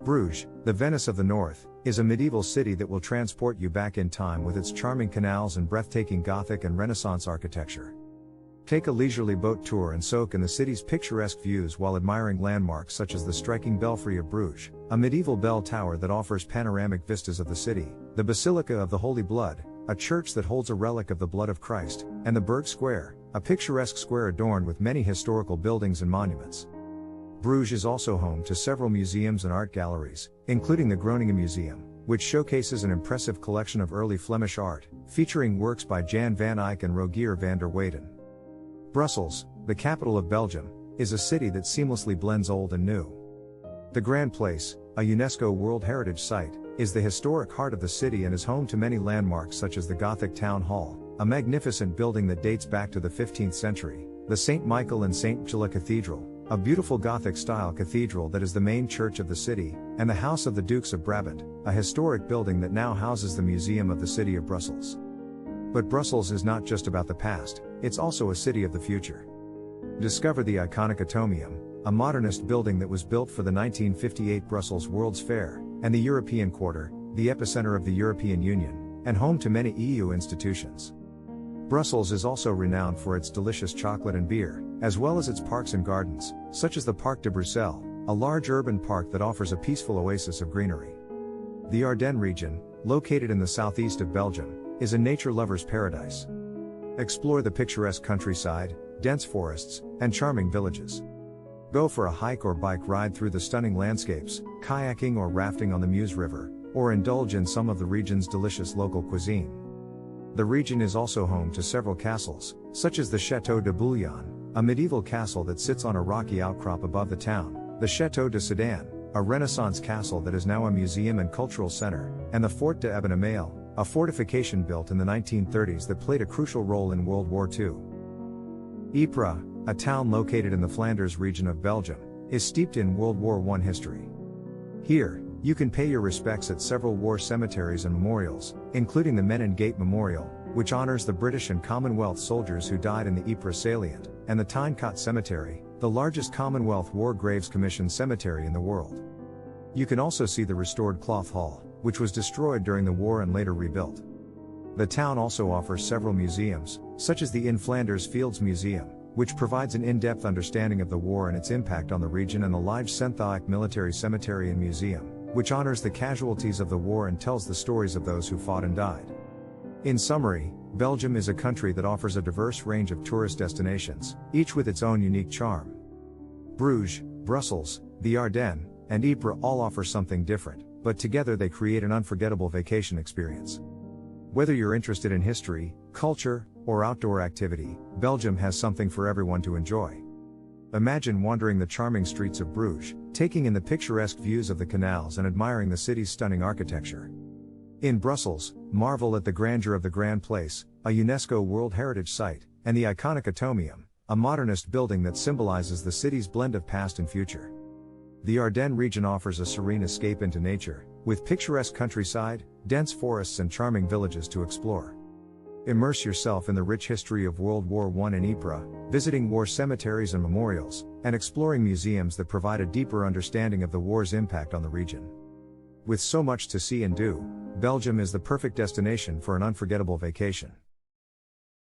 Bruges, the Venice of the North, is a medieval city that will transport you back in time with its charming canals and breathtaking Gothic and Renaissance architecture. Take a leisurely boat tour and soak in the city's picturesque views while admiring landmarks such as the striking Belfry of Bruges, a medieval bell tower that offers panoramic vistas of the city, the Basilica of the Holy Blood, a church that holds a relic of the blood of Christ, and the Burg Square, a picturesque square adorned with many historical buildings and monuments. Bruges is also home to several museums and art galleries, including the Groningen Museum, which showcases an impressive collection of early Flemish art, featuring works by Jan van Eyck and Rogier van der Weyden. Brussels, the capital of Belgium, is a city that seamlessly blends old and new. The Grand Place, a UNESCO World Heritage Site, is the historic heart of the city and is home to many landmarks such as the Gothic Town Hall, a magnificent building that dates back to the 15th century, the St. Michael and St. Gilla Cathedral, a beautiful Gothic-style cathedral that is the main church of the city, and the House of the Dukes of Brabant, a historic building that now houses the Museum of the City of Brussels. But Brussels is not just about the past, it's also a city of the future. Discover the iconic Atomium, a modernist building that was built for the 1958 Brussels World's Fair, and the European Quarter, the epicenter of the European Union, and home to many EU institutions. Brussels is also renowned for its delicious chocolate and beer, as well as its parks and gardens, such as the Parc de Bruxelles, a large urban park that offers a peaceful oasis of greenery. The Ardennes region, located in the southeast of Belgium, is a nature lover's paradise. Explore the picturesque countryside, dense forests, and charming villages. Go for a hike or bike ride through the stunning landscapes, kayaking or rafting on the Meuse River, or indulge in some of the region's delicious local cuisine. The region is also home to several castles, such as the Château de Bouillon, a medieval castle that sits on a rocky outcrop above the town, the Château de Sedan, a Renaissance castle that is now a museum and cultural center, and the Fort de Eben-Emael, a fortification built in the 1930s that played a crucial role in World War II. Ypres, a town located in the Flanders region of Belgium, is steeped in World War I history. Here, you can pay your respects at several war cemeteries and memorials, including the Menin Gate Memorial, which honors the British and Commonwealth soldiers who died in the Ypres salient, and the Tyncot Cemetery, the largest Commonwealth War Graves Commission cemetery in the world. You can also see the restored Cloth Hall, which was destroyed during the war and later rebuilt. The town also offers several museums, such as the In Flanders Fields Museum, which provides an in-depth understanding of the war and its impact on the region, and the Lige Senthaek Military Cemetery and Museum, which honors the casualties of the war and tells the stories of those who fought and died. In summary, Belgium is a country that offers a diverse range of tourist destinations, each with its own unique charm. Bruges, Brussels, the Ardennes, and Ypres all offer something different, but together they create an unforgettable vacation experience. Whether you're interested in history, culture, or outdoor activity, Belgium has something for everyone to enjoy. Imagine wandering the charming streets of Bruges, taking in the picturesque views of the canals and admiring the city's stunning architecture. In Brussels, marvel at the grandeur of the Grand Place, a UNESCO World Heritage Site, and the iconic Atomium, a modernist building that symbolizes the city's blend of past and future. The Ardennes region offers a serene escape into nature, with picturesque countryside, dense forests and charming villages to explore. Immerse yourself in the rich history of World War I in Ypres, visiting war cemeteries and memorials, and exploring museums that provide a deeper understanding of the war's impact on the region. With so much to see and do, Belgium is the perfect destination for an unforgettable vacation.